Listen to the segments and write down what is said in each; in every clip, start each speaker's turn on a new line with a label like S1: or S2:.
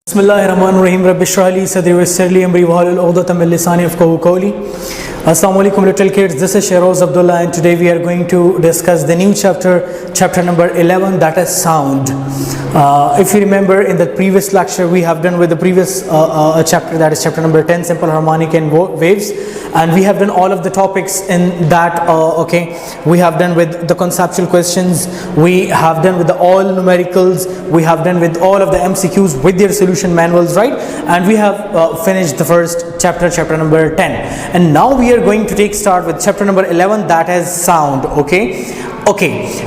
S1: Bismillahirrahmanirrahim. Rabbi shrah li sadri wa yassir li amri wahlul 'uqdatam min lisani yafqahu qawli. Assalamu alaikum little kids. This is Shehroz Abdullah and today we are going to discuss the new chapter number 11, that is sound. If you remember, in the previous lecture we have done with the previous chapter, that is chapter number 10, simple harmonic and waves, and we have done all of the topics in that. We have done with the conceptual questions, we have done with the all numericals, we have done with all of the MCQs with their solution manuals, right? And we have finished the first chapter number 10, and now we are going to start with chapter number 11, that is sound.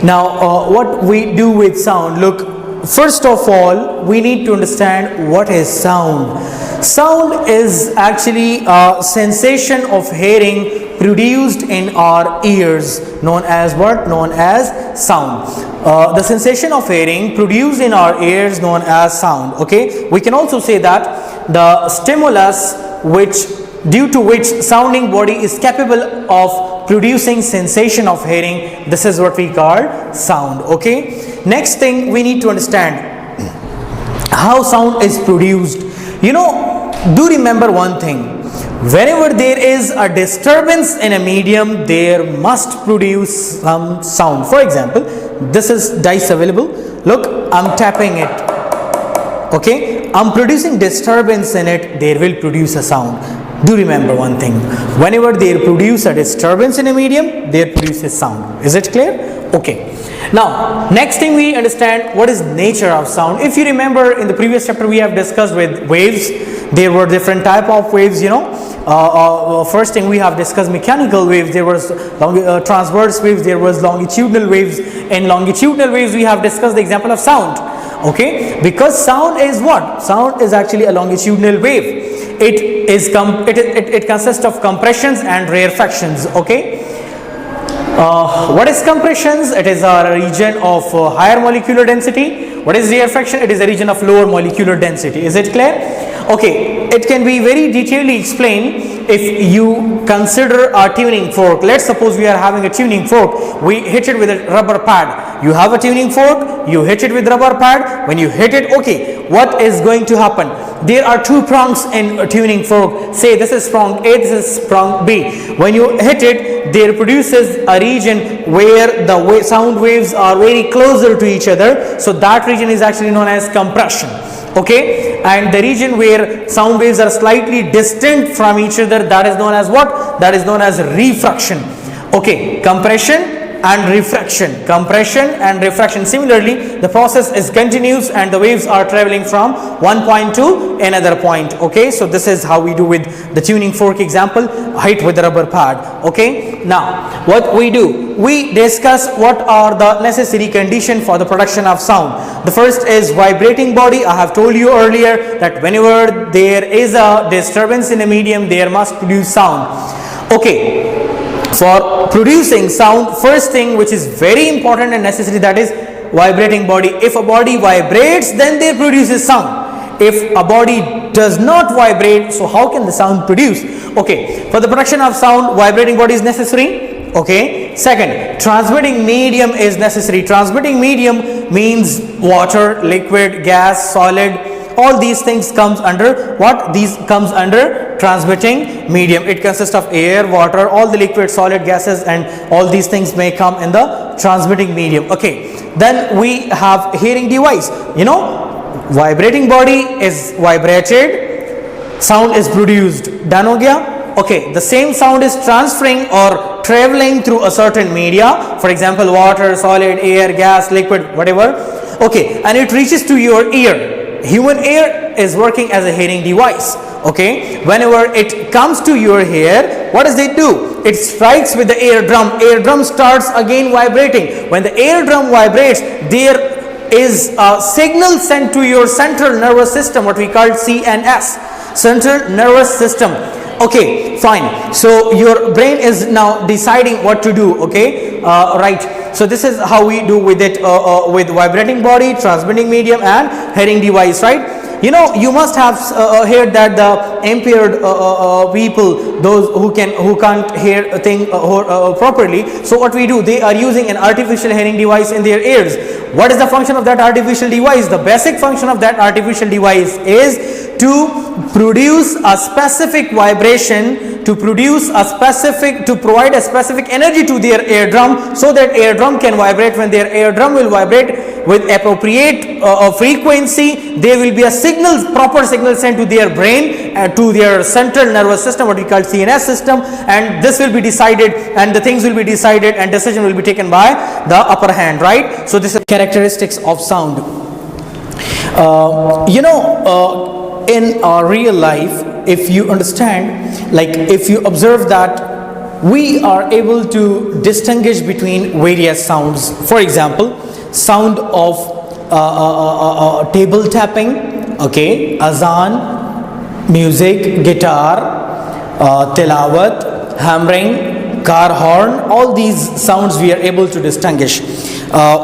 S1: Now what we do with sound, look, first of all we need to understand what is sound. Sound is actually a sensation of hearing produced in our ears, known as what? Known as sound. The sensation of hearing produced in our ears, known as sound. We can also say that the stimulus due to which sounding body is capable of producing sensation of hearing, this is what we call sound. Next thing we need to understand how sound is produced. Do remember one thing: whenever there is a disturbance in a medium, there must produce some sound. For example, this is dice available. Look, I'm tapping it. I'm producing disturbance in it, there will produce a sound. Do remember one thing: whenever they produce a disturbance in a medium, there produces sound. Is it clear? Now next thing we understand what is nature of sound. If you remember, in the previous chapter we have discussed with waves. There were different type of waves. First thing we have discussed mechanical waves. There was transverse waves, there was longitudinal waves. In longitudinal waves we have discussed the example of sound. Because sound is what? Sound is actually a longitudinal wave. It consists of compressions and rarefactions. What is compressions? It is a region of higher molecular density. What is rarefaction? It is a region of lower molecular density. Is it clear? It can be very detailedly explained if you consider a tuning fork. Let's suppose we are having a tuning fork. We hit it with a rubber pad. You have a tuning fork, you hit it with rubber pad. When you hit it, what is going to happen? There are two prongs in a tuning fork. Say this is prong A, this is prong B. When you hit it, there produces a region where the sound waves are very closer to each other. So that region is actually known as compression. And the region where sound waves are slightly distant from each other, that is known as what? That is known as refraction. Compression and refraction. Compression and refraction. Similarly, the process is continuous and the waves are traveling from one point to another point. So this is how we do with the tuning fork example, hit with the rubber pad. Now what we do, we discuss what are the necessary conditions for the production of sound. The first is vibrating body. I have told you earlier that whenever there is a disturbance in a medium, there must produce sound. For producing sound, first thing which is very important and necessary, that is vibrating body. If a body vibrates, then there produces sound. If a body does not vibrate, so how can the sound produce? For the production of sound, vibrating body is necessary. Second, transmitting medium is necessary. Transmitting medium means water, liquid, gas, solid. All these things comes under what? These comes under transmitting medium. It consists of air, water, all the liquid, solid, gases, and all these things may come in the transmitting medium. Then we have hearing device. Vibrating body is vibrated, sound is produced. Done ho gaya? The same sound is transferring or traveling through a certain media, for example water, solid, air, gas, liquid, whatever. And it reaches to your ear. Human ear is working as a hearing device. Whenever it comes to your ear, what does it do? It strikes with the eardrum. Eardrum starts again vibrating. When the eardrum vibrates, there is a signal sent to your central nervous system, what we call CNS, central nervous system. Fine. So your brain is now deciding what to do. Right. So this is how we do with it, with vibrating body, transmitting medium, and hearing device, right? You must have heard that the impaired people, those who can't hear a thing properly. So what we do, they are using an artificial hearing device in their ears. What is the function of that artificial device? The basic function of that artificial device is to produce a specific vibration, to provide a specific energy to their eardrum, so that eardrum can vibrate. When their eardrum will vibrate with appropriate frequency, there will be a proper signal sent to their brain, to their central nervous system, what we call CNS system, and this will be decided, and the things will be decided, and decision will be taken by the upper hand, right? So this is characteristics of sound. In our real life, if you understand, like if you observe that we are able to distinguish between various sounds. For example, sound of table tapping, okay, azan, music, guitar, tilawat, hammering, car horn, all these sounds we are able to distinguish.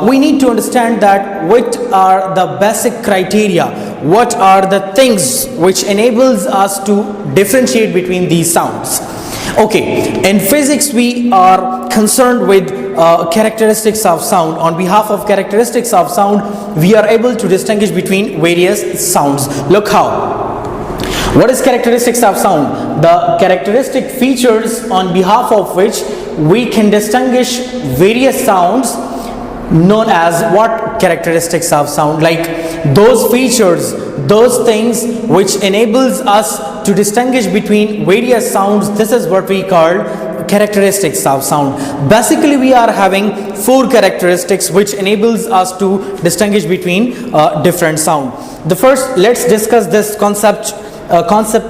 S1: We need to understand that what are the basic criteria, what are the things which enables us to differentiate between these sounds. Okay, in physics we are concerned with characteristics of sound. On behalf of characteristics of sound, we are able to distinguish between various sounds. Look how. What is characteristics of sound? The characteristic features on behalf of which we can distinguish various sounds, known as what? Characteristics of sound. Like those features, those things which enables us to distinguish between various sounds, this is what we call characteristics of sound. Basically we are having 4 characteristics which enables us to distinguish between different sound. The first, let's discuss this concept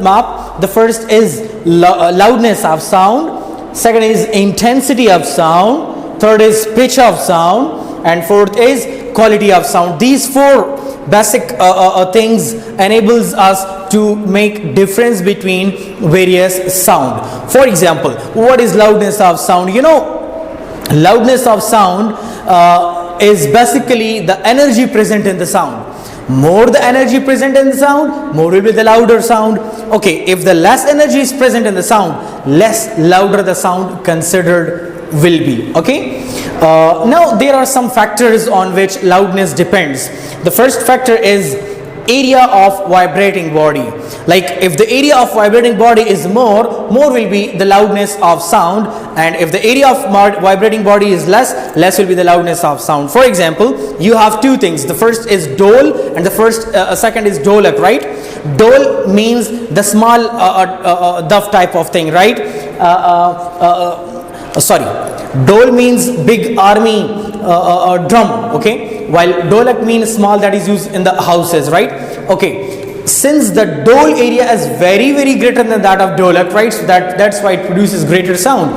S1: map. The first is loudness of sound, second is intensity of sound, third is pitch of sound, and fourth is quality of sound. These 4 basic things enables us to make difference between various sound. For example, what is loudness of sound? Loudness of sound is basically the energy present in the sound. More the energy present in the sound, more will be the louder sound. Okay, if the less energy is present in the sound, less louder the sound considered will be. Okay, now there are some factors on which loudness depends. The first factor is area of vibrating body. Like if the area of vibrating body is more will be the loudness of sound, and if the area of vibrating body is less will be the loudness of sound. For example, you have 2 things. The first is dole and the second is dolak, right? Dole means the small duff type of thing, right? Dole means big army drum, okay, while dolak means small, that is used in the houses, right? Okay, since the dole area is very greater than that of dolak, right, so that's why it produces greater sound.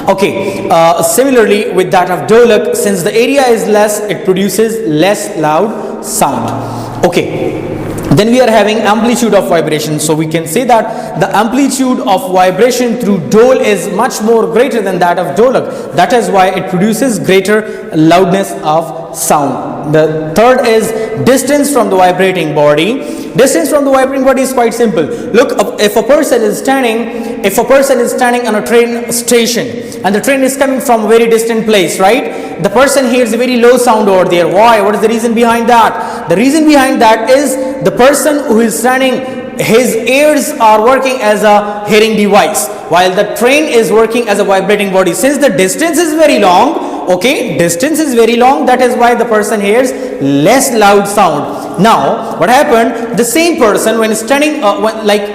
S1: Okay, similarly with that of dolak, since the area is less, it produces less loud sound. Okay, then we are having amplitude of vibration. So we can say that the amplitude of vibration through dole is much more greater than that of dolak. That is why it produces greater loudness of sound. The third is distance from the vibrating body. Distance from the vibrating body is quite simple. Look, if a person is standing on a train station and the train is coming from a very distant place, right? The person hears a very low sound over there. Why? What is the reason behind that? The reason behind that is the person who is standing, his ears are working as a hearing device, while the train is working as a vibrating body. Since the distance is very long, okay, distance is very long, that is why the person hears less loud sound. Now, what happened? The same person when standing,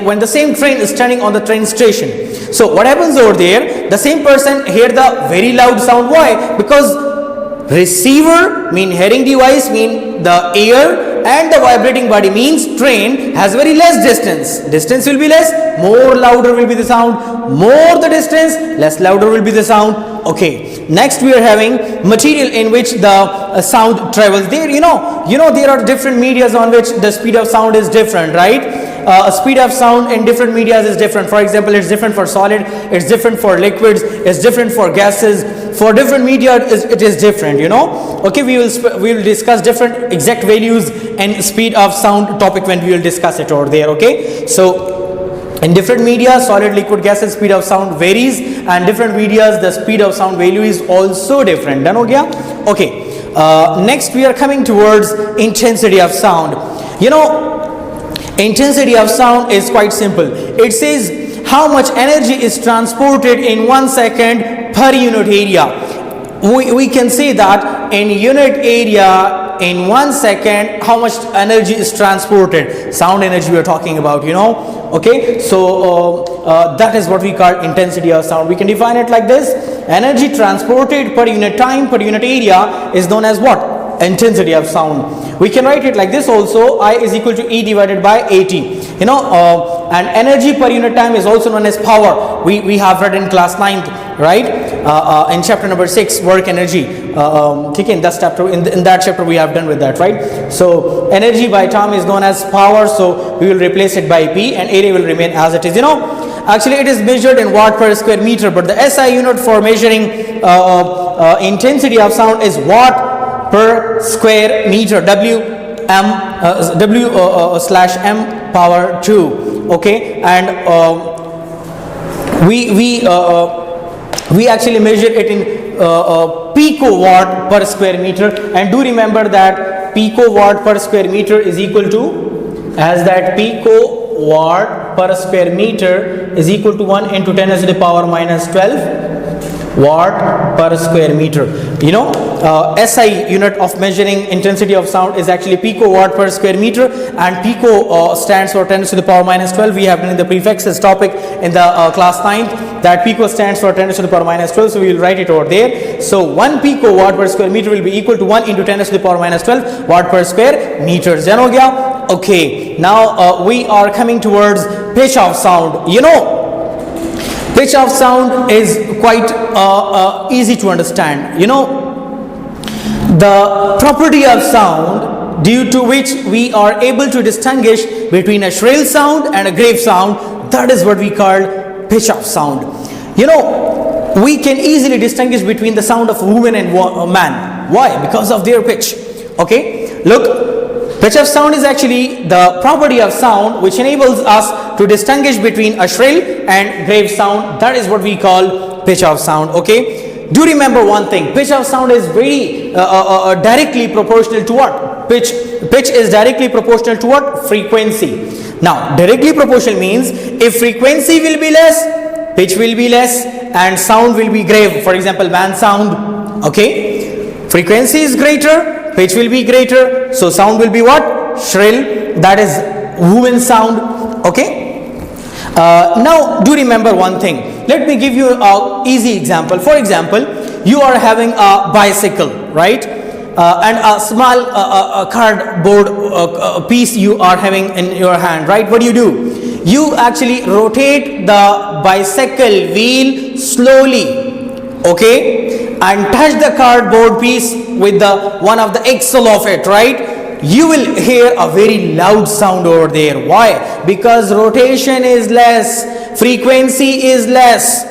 S1: when the same train is standing on the train station. So what happens over there? The same person hear the very loud sound. Why? Because receiver mean hearing device mean the ear, and the vibrating body means train has very less distance. Distance will be less, more louder will be the sound. More the distance, less louder will be the sound. Okay, next we are having material in which the sound travels. There, you know there are different medias on which the speed of sound is different, right? Speed of sound in different medias is different. For example, it's different for solid, it's different for liquids, it's different for gases. For different media, it is different, Okay, we will discuss different exact values and speed of sound topic when we will discuss it over there. Okay, so in different media, solid, liquid, gases, speed of sound varies, and different medias the speed of sound value is also different. Done ho gaya? Okay. Next we are coming towards intensity of sound. You know, intensity of sound is quite simple. It says how much energy is transported in 1 second per unit area. We can say that in unit area, in 1 second, how much energy is transported. Sound energy we are talking about, you know. Okay, so that is what we call intensity of sound. We can define it like this: energy transported per unit time per unit area is known as what? Intensity of sound. We can write it like this also: I is equal to E divided by AT. You know, and energy per unit time is also known as power. We have read in class 9th, right? In chapter number 6, work energy. In that chapter we have done with that, right? So energy by time is known as power, so we will replace it by P, and area will remain as it is. You know, actually it is measured in watt per square meter, but the SI unit for measuring intensity of sound is watt per square meter, W/m power 2. Okay, and we actually measure it in picowatt per square meter, and do remember that picowatt per square meter is equal to, as that picowatt per square meter is equal to 1 into 10 to the power minus 12 watt per square meter. You know, SI unit of measuring intensity of sound is actually picowatt per square meter, and pico stands for 10 to the power minus 12. We have done in the prefixes topic in the class 9th that pico stands for 10 to the power minus 12, so we will write it over there. So 1 picowatt per square meter will be equal to 1 into 10 to the power minus 12 watt per square meter. Jan ho gaya? Okay, now we are coming towards pitch of sound. You know, pitch of sound is quite easy to understand. You know, the property of sound due to which we are able to distinguish between a shrill sound and a grave sound, that is what we call pitch of sound. You know, we can easily distinguish between the sound of a woman and a man. Why? Because of their pitch. Okay, look, pitch of sound is actually the property of sound which enables us to distinguish between a shrill and grave sound. That is what we call pitch of sound. Okay, do remember one thing: pitch of sound is very directly proportional to what? Pitch is directly proportional to what? Frequency. Now, directly proportional means if frequency will be less, pitch will be less, and sound will be grave. For example, man sound. Okay, frequency is greater, pitch will be greater, so sound will be what? Shrill. That is woman sound. Okay. Now do remember one thing. Let me give you an easy example. For example, you are having a bicycle, right? And a small cardboard piece you are having in your hand, right? What do? You actually rotate the bicycle wheel slowly, okay, and touch the cardboard piece with the one of the axle of it, right? You will hear a very loud sound over there. Why? Because rotation is less, frequency is less,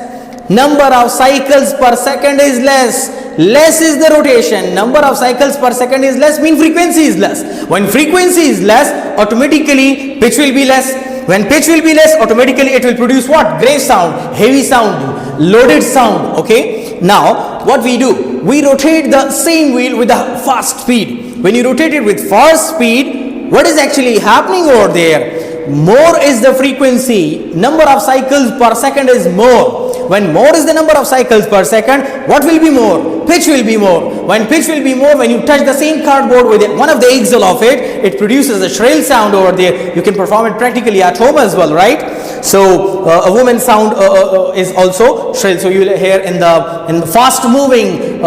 S1: number of cycles per second is less. Less is the rotation, number of cycles per second is less, mean frequency is less. When frequency is less, automatically pitch will be less. When pitch will be less, automatically it will produce what? Grave sound, heavy sound, loaded sound. Okay, now what we do? We rotate the same wheel with a fast speed. When you rotate it with fast speed, what is actually happening over there? More is the frequency, number of cycles per second is more. When more is the number of cycles per second, what will be more? Pitch will be more. When pitch will be more, when you touch the same cardboard with one of the axle of it, it produces a shrill sound over there. You can perform it practically at home as well, right? So a woman sound is also shrill. So you will hear in the fast moving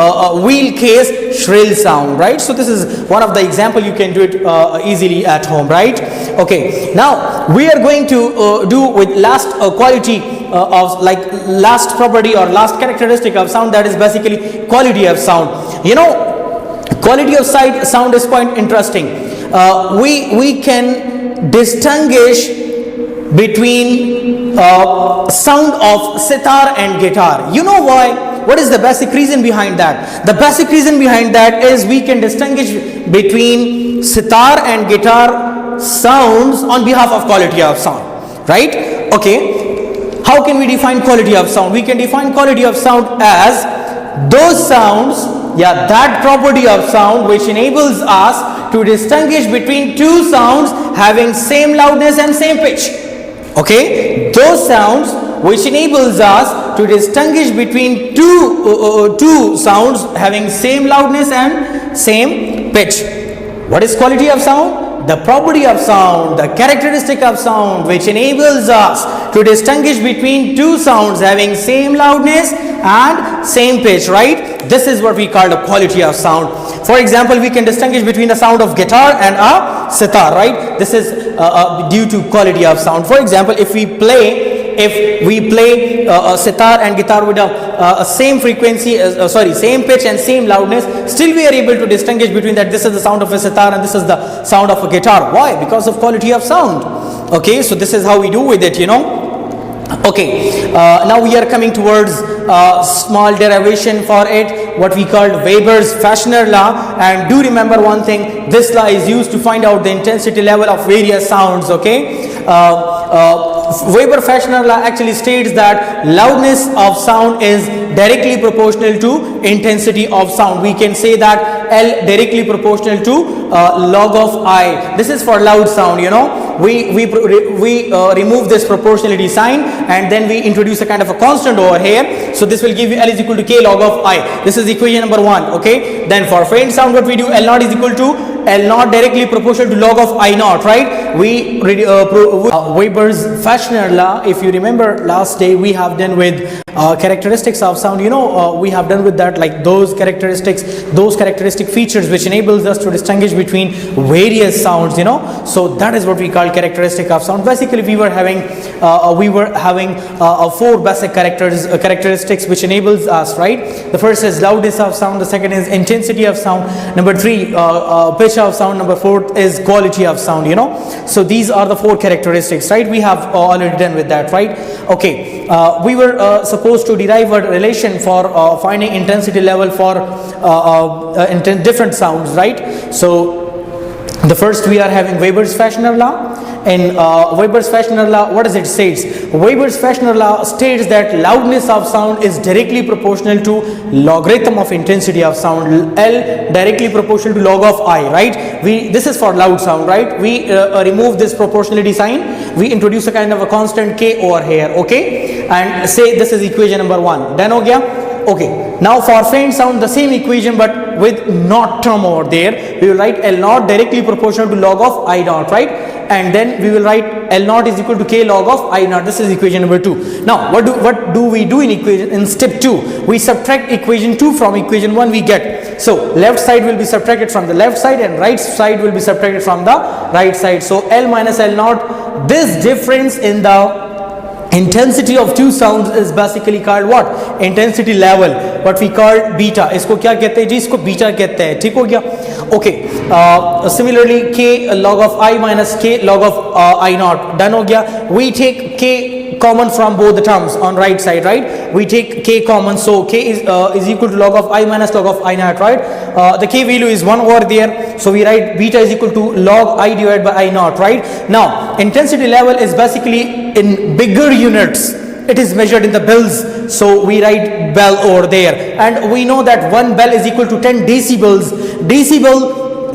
S1: wheel case shrill sound, right? So this is one of the example. You can do it easily at home, right? Okay, now we are going to do with last quality of like last property or last characteristic of sound, that is basically quality of sound. You know, quality of sound is quite interesting. We can distinguish between sound of sitar and guitar. You know why? What is the basic reason behind that? The basic reason behind that is we can distinguish between sitar and guitar sounds on behalf of quality of sound, right? Okay, how can we define quality of sound? We can define quality of sound as those sounds Yeah, that property of sound which enables us to distinguish between two sounds having same loudness and same pitch. Okay, those sounds which enables us to distinguish between two sounds having same loudness and same pitch. What is quality of sound? The property of sound, the characteristic of sound which enables us to distinguish between two sounds having same loudness and same pitch, right? This is what we call the quality of sound. For example, we can distinguish between the sound of guitar and a sitar, right? This is due to quality of sound. For example, if we play sitar and guitar with a same frequency, same pitch and same loudness, still we are able to distinguish between that. This is the sound of a sitar and this is the sound of a guitar. Why? Because of quality of sound. Okay, so this is how we do with it, you know. Okay, now we are coming towards small derivation for it, what we called Weber's-Fechner law. And do remember one thing, this law is used to find out the intensity level of various sounds. Okay, Weber-Fechner law actually states that loudness of sound is directly proportional to intensity of sound. We can say that L directly proportional to log of I. This is for loud sound, you know. We remove this proportionality sign and then we introduce a kind of a constant over here. So this will give you L is equal to K log of I. This is equation number 1. Okay. Then for faint sound, what we do, L naught is equal to L naught directly proportional to log of I naught, right? We Weber's-Fechner law, if you remember last day we have done with characteristics of sound, you know, we have done with that, like those characteristic features which enables us to distinguish between various sounds, you know. So that is what we call characteristic of sound. Basically we were having four basic characteristics which enables us, right? The first is loudness of sound, the second is intensity of sound, number 3 pitch of sound, number 4 is quality of sound, you know. So these are the 4 characteristics, right? We have already done with that, right? Okay, we were supposed to derive a relation for finding intensity level for different sounds, right? So the first we are having Weber's-Fechner law. In Weber's-Fechner law, what does it say? Weber's-Fechner law states that loudness of sound is directly proportional to logarithm of intensity of sound, L directly proportional to log of I, right? This is for loud sound, right? We remove this proportionality sign, we introduce a kind of a constant K over here, okay? And say this is equation number 1. Done ho gaya? Okay, now for faint sound the same equation but with naught term over there. We will write L naught directly proportional to log of I naught, right? And then we will write L naught is equal to K log of I naught. This is equation number 2. Now what do we do in step 2? We subtract equation 2 from equation 1 we get. So left side will be subtracted from the left side and right side will be subtracted from the right side. So L minus L naught, this difference in the intensity of two sounds is basically called what? Intensity level, what we call beta. इसको क्या कहते हैं जी? इसको beta कहते हैं. ठीक हो गया? Okay. Similarly, K log of I minus K log of I naught. Done हो गया? We take K common from both the terms on right side, right? We take K common, so K is equal to log of I minus log of I naught, right? The K value is 1 over there, so we write beta is equal to log I divided by I naught, right? Now intensity level is basically in bigger units. It is measured in the bells, so we write bell over there, and we know that 1 bell is equal to 10 decibels. Decibel,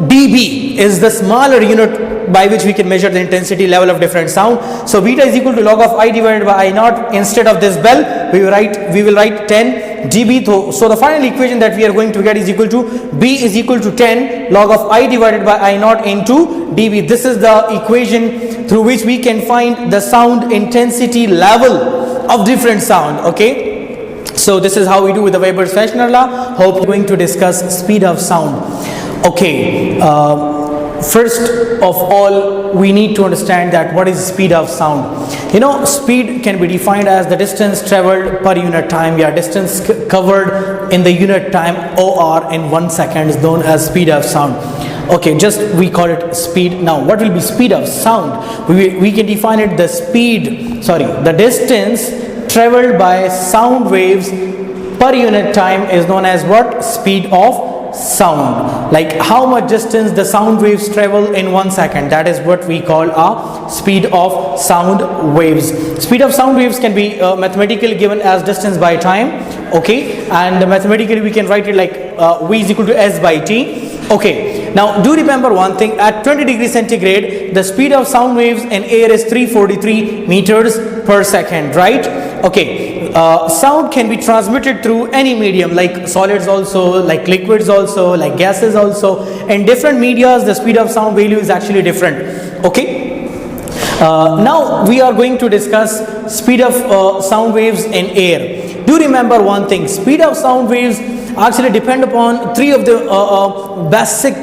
S1: dB, is the smaller unit by which we can measure the intensity level of different sound. So beta is equal to log of I divided by I naught. Instead of this bell, we will write 10 dB. So the final equation that we are going to get is equal to B is equal to 10 log of I divided by I naught into dB. This is the equation through which we can find the sound intensity level of different sound. Okay, so this is how we do with the Weber's-Fechner law. Hope we're going to discuss speed of sound. Okay, first of all we need to understand that what is speed of sound. You know, speed can be defined as the distance traveled per unit time, distance covered in the unit time OR in 1 second is known as speed of sound. Okay, just we call it speed. Now what will be speed of sound? We can define it the distance traveled by sound waves per unit time is known as what? Speed of sound. Like how much distance the sound waves travel in 1 second, that is what we call a speed of sound waves. Speed of sound waves can be mathematically given as distance by time, okay, and mathematically we can write it like v is equal to s by t. Okay, now do remember one thing, at 20 degrees centigrade the speed of sound waves in air is 343 meters per second, right? Okay, sound can be transmitted through any medium, like solids also, like liquids also, like gases also. In different medias the speed of sound value is actually different. Okay, now we are going to discuss speed of sound waves in air. Do remember one thing, speed of sound waves actually depend upon three of the basic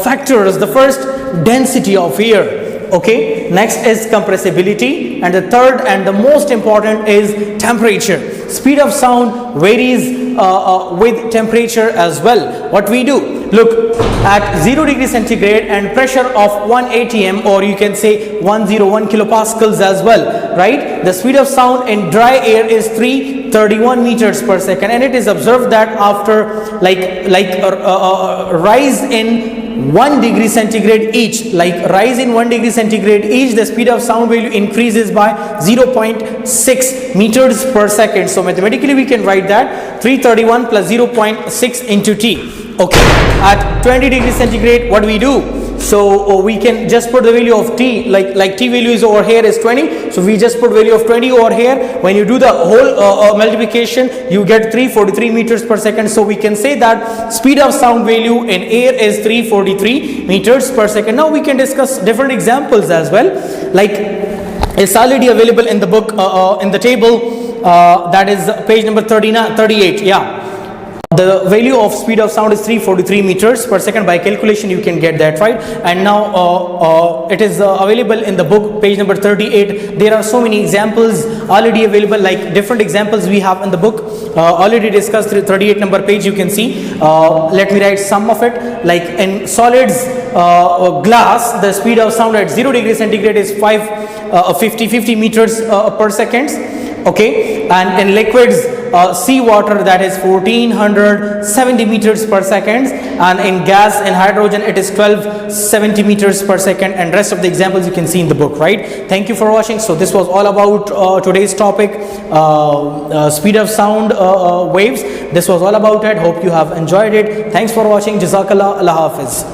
S1: factors. The first, density of air. Okay, next is compressibility, and the third and the most important is temperature. Speed of sound varies with temperature as well. What we do, look, at 0 degree centigrade and pressure of 1 atm, or you can say 101 kilopascals as well, right? The speed of sound in dry air is 331 meters per second, and it is observed that after rise in 1 degree centigrade each, like rise in 1 degree centigrade each, the speed of sound value increases by 0.6 meters per second. So mathematically we can write that 331 plus 0.6 into t. Okay, at 20 degrees centigrade, what do we do? So we can just put the value of t, like t value is over here is 20, so we just put value of 20 over here. When you do the whole multiplication, you get 343 meters per second. So we can say that speed of sound value in air is 343 meters per second. Now we can discuss different examples as well, like it's already available in the book, in the table, that is page number 38. Yeah, the value of speed of sound is 343 meters per second. By calculation you can get that, right? And now it is available in the book, page number 38. There are so many examples already available, like different examples we have in the book, already discussed. 38 number page you can see. Let me write some of it. Like in solids, glass, the speed of sound at 0 degree centigrade is 50 meters per second. Okay, and in liquids, seawater, that is 1470 meters per second, and in gas and hydrogen it is 1270 meters per second, and rest of the examples you can see in the book, right? Thank you for watching. So this was all about today's topic, speed of sound waves. This was all about it. Hope you have enjoyed it. Thanks for watching. Jazakallah. Allah Hafiz.